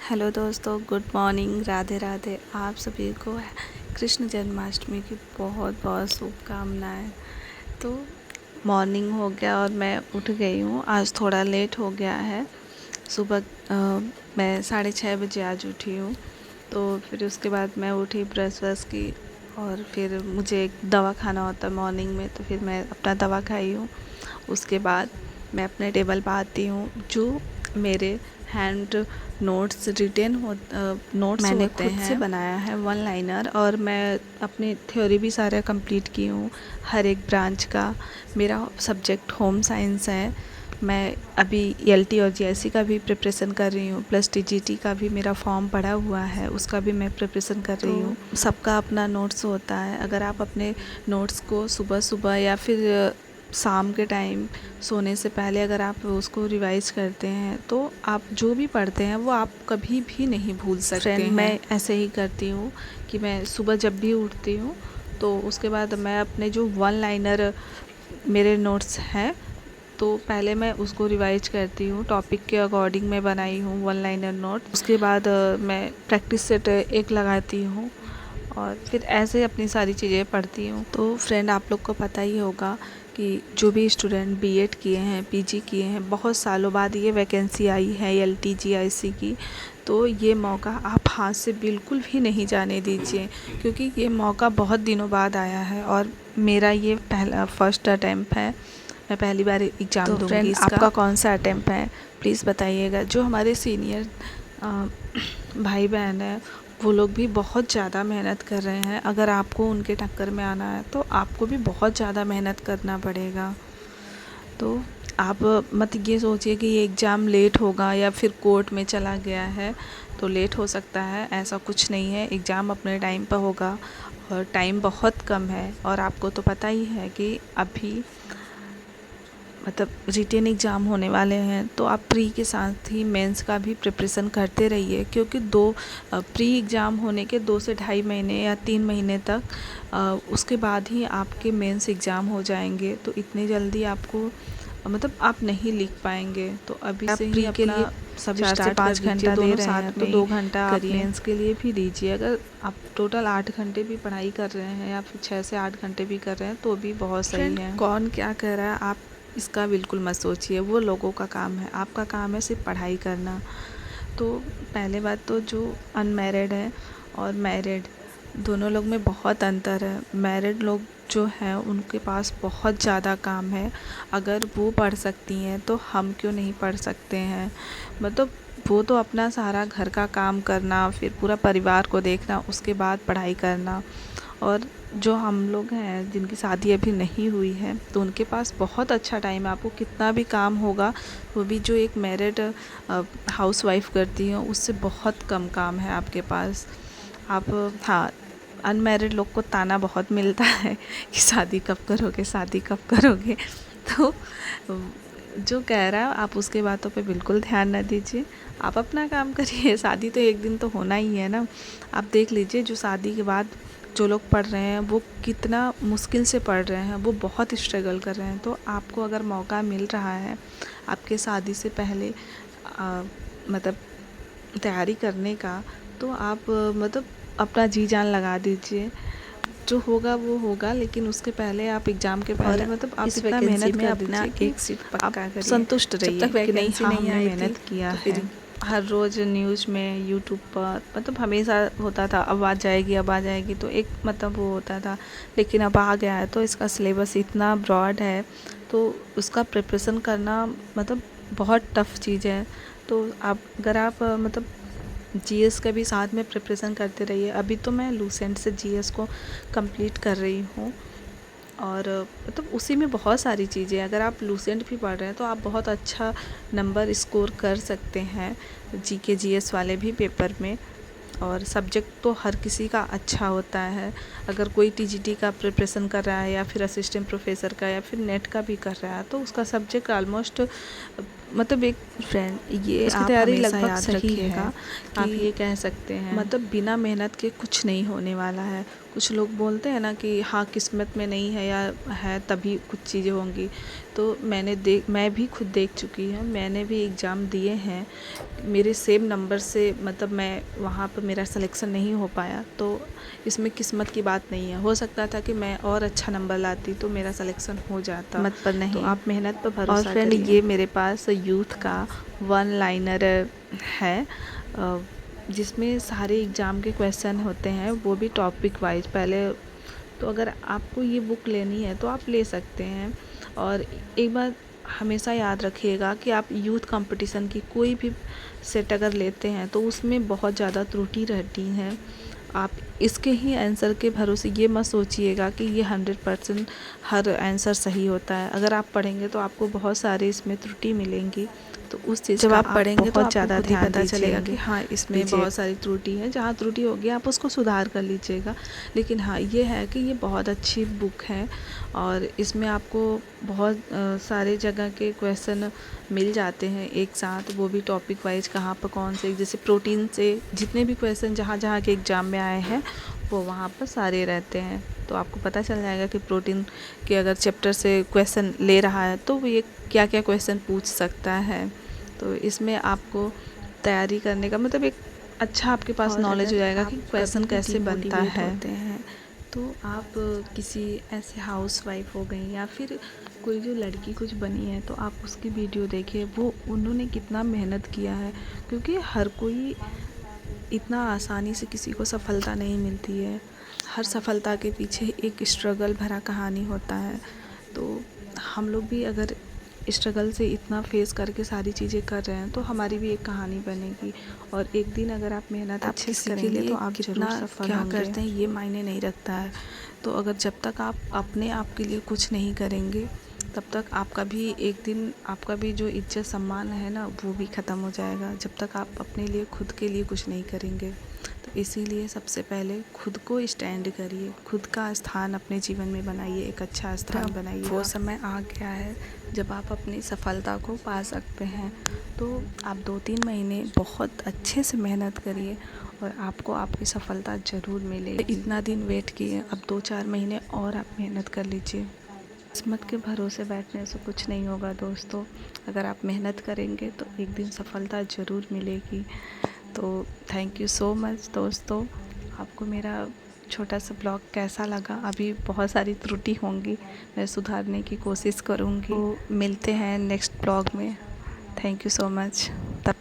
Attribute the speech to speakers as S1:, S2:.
S1: Hello दोस्तों, good morning. Radhe Radhe. आप सभी को कृष्ण जन्माष्टमी की बहुत बहुत शुभकामनाएं। तो मॉर्निंग हो गया और मैं उठ गई हूँ। आज थोड़ा लेट हो गया है। सुबह मैं 6:30 बजे आज उठी हूँ। तो फिर उसके बाद मैं उठी, ब्रश व्रश की, और फिर मुझे एक दवा खाना होता है मॉर्निंग में, तो फिर मैं अपना दवा खाई हूँ। उसके बाद मैं अपने टेबल पर आती हूँ। जो मेरे हैंड नोट्स नोट्स मैंने खुद से बनाया है, वन लाइनर, और मैं अपनी थ्योरी भी सारा कंप्लीट की हूँ हर एक ब्रांच का। मेरा सब्जेक्ट होम साइंस है। मैं अभी एलटी और जीआईसी का भी प्रिपरेशन कर रही हूँ, प्लस टीजीटी का भी मेरा फॉर्म पड़ा हुआ है, उसका भी मैं प्रिपरेशन कर रही हूँ। सबका अपना नोट्स होता है। अगर आप अपने नोट्स को सुबह सुबह या फिर शाम के टाइम सोने से पहले अगर आप उसको रिवाइज करते हैं तो आप जो भी पढ़ते हैं वो आप कभी भी नहीं भूल सकते हैं। मैं ऐसे ही करती हूँ कि मैं सुबह जब भी उठती हूँ तो उसके बाद मैं अपने जो वन लाइनर मेरे नोट्स हैं तो पहले मैं उसको रिवाइज करती हूँ। टॉपिक के अकॉर्डिंग मैं बनाई हूँ वन लाइनर नोट। उसके बाद मैं प्रैक्टिस सेट एक लगाती हूँ और फिर ऐसे अपनी सारी चीज़ें पढ़ती हूँ। तो फ्रेंड, आप लोग को पता ही होगा कि जो भी स्टूडेंट बीएड किए हैं, पीजी किए हैं, बहुत सालों बाद ये वैकेंसी आई है एलटी जीआईसी की। तो ये मौका आप हाथ से बिल्कुल भी नहीं जाने दीजिए, क्योंकि ये मौका बहुत दिनों बाद आया है और मेरा ये फर्स्ट अटैम्प्ट है। मैं पहली बार एग्ज़ाम दूंगी। फ्रेंड, आपका कौन सा अटैम्प्ट है प्लीज़ बताइएगा। जो हमारे सीनियर भाई बहन हैं वो लोग भी बहुत ज़्यादा मेहनत कर रहे हैं। अगर आपको उनके टक्कर में आना है तो आपको भी बहुत ज़्यादा मेहनत करना पड़ेगा। तो आप मत ये सोचिए कि ये एग्ज़ाम लेट होगा या फिर कोर्ट में चला गया है तो लेट हो सकता है। ऐसा कुछ नहीं है, एग्ज़ाम अपने टाइम पर होगा और टाइम बहुत कम है। और आपको तो पता ही है कि अभी रिटेन एग्ज़ाम होने वाले हैं, तो आप प्री के साथ ही मेंस का भी प्रिपरेशन करते रहिए, क्योंकि प्री एग्ज़ाम होने के 2 से ढाई महीने या 3 महीने तक उसके बाद ही आपके मेंस एग्ज़ाम हो जाएंगे। तो इतनी जल्दी आपको आप नहीं लिख पाएंगे। तो अभी से ही के लिए सभी 4 से 5 घंटा दे रहे हैं तो 2 घंटा आप मेंस के लिए भी दीजिए। अगर आप टोटल 8 घंटे भी पढ़ाई कर रहे हैं या फिर 6 से 8 घंटे भी कर रहे हैं तो भी बहुत सही है। कौन क्या कह रहा है आप इसका बिल्कुल मत सोचिए, वो लोगों का काम है। आपका काम है सिर्फ पढ़ाई करना। तो पहले बात तो जो अनमैरिड है और मैरिड दोनों लोग में बहुत अंतर है। मैरिड लोग जो हैं उनके पास बहुत ज़्यादा काम है। अगर वो पढ़ सकती हैं तो हम क्यों नहीं पढ़ सकते हैं। वो तो अपना सारा घर का काम करना, फिर पूरा परिवार को देखना, उसके बाद पढ़ाई करना। और जो हम लोग हैं जिनकी शादी अभी नहीं हुई है तो उनके पास बहुत अच्छा टाइम है। आपको कितना भी काम होगा वो भी जो एक मैरिड हाउसवाइफ करती है उससे बहुत कम काम है आपके पास। आप हाँ, अनमैरिड लोग को ताना बहुत मिलता है कि शादी कब करोगे, शादी कब करोगे। तो जो कह रहा है आप उसके बातों पे बिल्कुल ध्यान न दीजिए, आप अपना काम करिए। शादी तो एक दिन तो होना ही है ना। आप देख लीजिए जो शादी के बाद जो लोग पढ़ रहे हैं वो कितना मुश्किल से पढ़ रहे हैं, वो बहुत स्ट्रगल कर रहे हैं। तो आपको अगर मौका मिल रहा है आपके शादी से पहले तैयारी करने का, तो आप अपना जी जान लगा दीजिए। जो होगा वो होगा, लेकिन उसके पहले आप एग्ज़ाम के पहले आप इतना मेहनत कर अपना एक सीट पक्का करिए। संतुष्ट रहिए कि नहीं, हाँ, हमने मेहनत किया है। हर रोज़ न्यूज़ में, यूट्यूब पर हमेशा होता था अब आ जाएगी, अब आ जाएगी, तो एक वो होता था। लेकिन अब आ गया है तो इसका सिलेबस इतना ब्रॉड है तो उसका प्रिपरेशन करना बहुत टफ़ चीज़ है। तो अगर आप जीएस का भी साथ में प्रिपरेशन करते रहिए। अभी तो मैं लूसेंट से जीएस को कंप्लीट कर रही हूँ और उसी में बहुत सारी चीज़ें, अगर आप लूसेंट भी पढ़ रहे हैं तो आप बहुत अच्छा नंबर स्कोर कर सकते हैं जीके जीएस वाले भी पेपर में। और सब्जेक्ट तो हर किसी का अच्छा होता है। अगर कोई टीजीटी का प्रिपरेशन कर रहा है या फिर असिस्टेंट प्रोफेसर का या फिर नेट का भी कर रहा है तो उसका सब्जेक्ट ऑलमोस्ट मतलब एक
S2: फ्रेंड ये
S1: इसकी
S2: आप
S1: तैयारी
S2: हमेशा
S1: लगभग
S2: याद
S1: सही
S2: रखिएगा
S1: है
S2: कि
S1: आप ये कह सकते हैं, मतलब बिना मेहनत के कुछ नहीं होने वाला है। कुछ लोग बोलते हैं ना कि हाँ किस्मत में नहीं है या है तभी कुछ चीज़ें होंगी। तो मैं भी खुद देख चुकी हूँ, मैंने भी एग्ज़ाम दिए हैं, मेरे सेम नंबर से मतलब मैं वहाँ पर मेरा सिलेक्शन नहीं हो पाया। तो इसमें किस्मत की बात नहीं है, हो सकता था कि मैं और अच्छा नंबर लाती तो मेरा सिलेक्शन हो जाता।
S2: मत पर नहीं।
S1: तो आप मेहनत पर
S2: और
S1: भरोसा
S2: फ्रेंड
S1: करिए। ये मेरे पास यूथ का वन लाइनर है जिसमें सारे एग्ज़ाम के क्वेश्चन होते हैं, वो भी टॉपिक वाइज। पहले तो अगर आपको ये बुक लेनी है तो आप ले सकते हैं। और एक बात हमेशा याद रखिएगा कि आप यूथ कंपटीशन की कोई भी सेट अगर लेते हैं तो उसमें बहुत ज़्यादा त्रुटि रहती हैं। आप इसके ही आंसर के भरोसे ये मत सोचिएगा कि ये 100% हर आंसर सही होता है। अगर आप पढ़ेंगे तो आपको बहुत सारे इसमें त्रुटि मिलेंगी, तो उस चीज़
S2: जब
S1: का
S2: आप पढ़ेंगे तो
S1: बहुत
S2: आपको
S1: ज़्यादा
S2: खुद ही
S1: ध्यान
S2: पता चलेगा कि
S1: दीजिएगा।
S2: हाँ इसमें
S1: बहुत सारी त्रुटि है, जहाँ त्रुटि होगी आप उसको सुधार कर लीजिएगा। लेकिन हाँ ये है कि ये बहुत अच्छी बुक है और इसमें आपको बहुत सारे जगह के क्वेश्चन मिल जाते हैं एक साथ, वो भी टॉपिक वाइज कहाँ पर कौन से, जैसे प्रोटीन से जितने भी क्वेश्चन जहाँ जहाँ के एग्ज़ाम में आए हैं वो वहाँ पर सारे रहते हैं। तो आपको पता चल जाएगा कि प्रोटीन के अगर चैप्टर से क्वेश्चन ले रहा है तो ये क्या क्या क्वेश्चन पूछ सकता है। तो इसमें आपको तैयारी करने का मतलब एक अच्छा आपके पास नॉलेज हो जाएगा कि क्वेश्चन कैसे बनता है।
S2: होते हैं तो आप किसी ऐसे हाउसवाइफ हो गई या फिर कोई जो लड़की कुछ बनी है तो आप उसकी वीडियो देखिए, वो उन्होंने कितना मेहनत किया है। क्योंकि हर कोई इतना आसानी से किसी को सफलता नहीं मिलती है, हर सफलता के पीछे एक स्ट्रगल भरा कहानी होता है। तो हम लोग भी अगर स्ट्रगल से इतना फेस करके सारी चीज़ें कर रहे हैं तो हमारी भी एक कहानी बनेगी। और एक दिन अगर आप मेहनत अच्छे से करेंगे तो आप ज़रूर सफल
S1: क्या
S2: होंगे।
S1: करते हैं ये मायने नहीं रखता है। तो अगर जब तक आप अपने आप के लिए कुछ नहीं करेंगे तब तक आपका भी एक दिन आपका भी जो इज्जत सम्मान है ना वो भी ख़त्म हो जाएगा, जब तक आप अपने लिए खुद के लिए कुछ नहीं करेंगे। तो इसीलिए सबसे पहले खुद को स्टैंड करिए, खुद का स्थान अपने जीवन में बनाइए, एक अच्छा स्थान बनाइए।
S2: वो समय आ गया है जब आप अपनी सफलता को पा सकते हैं। तो आप 2-3 महीने बहुत अच्छे से मेहनत करिए और आपको आपकी सफलता ज़रूर मिलेगी।
S1: इतना दिन वेट किए, अब 2-4 महीने और आप मेहनत कर लीजिए। किस्मत के भरोसे बैठने से कुछ नहीं होगा दोस्तों, अगर आप मेहनत करेंगे तो एक दिन सफलता ज़रूर मिलेगी। तो थैंक यू सो मच दोस्तों। आपको मेरा छोटा सा ब्लॉग कैसा लगा? अभी बहुत सारी त्रुटि होंगी, मैं सुधारने की कोशिश करूँगी। तो मिलते हैं नेक्स्ट ब्लॉग में। Thank you so much. तब तक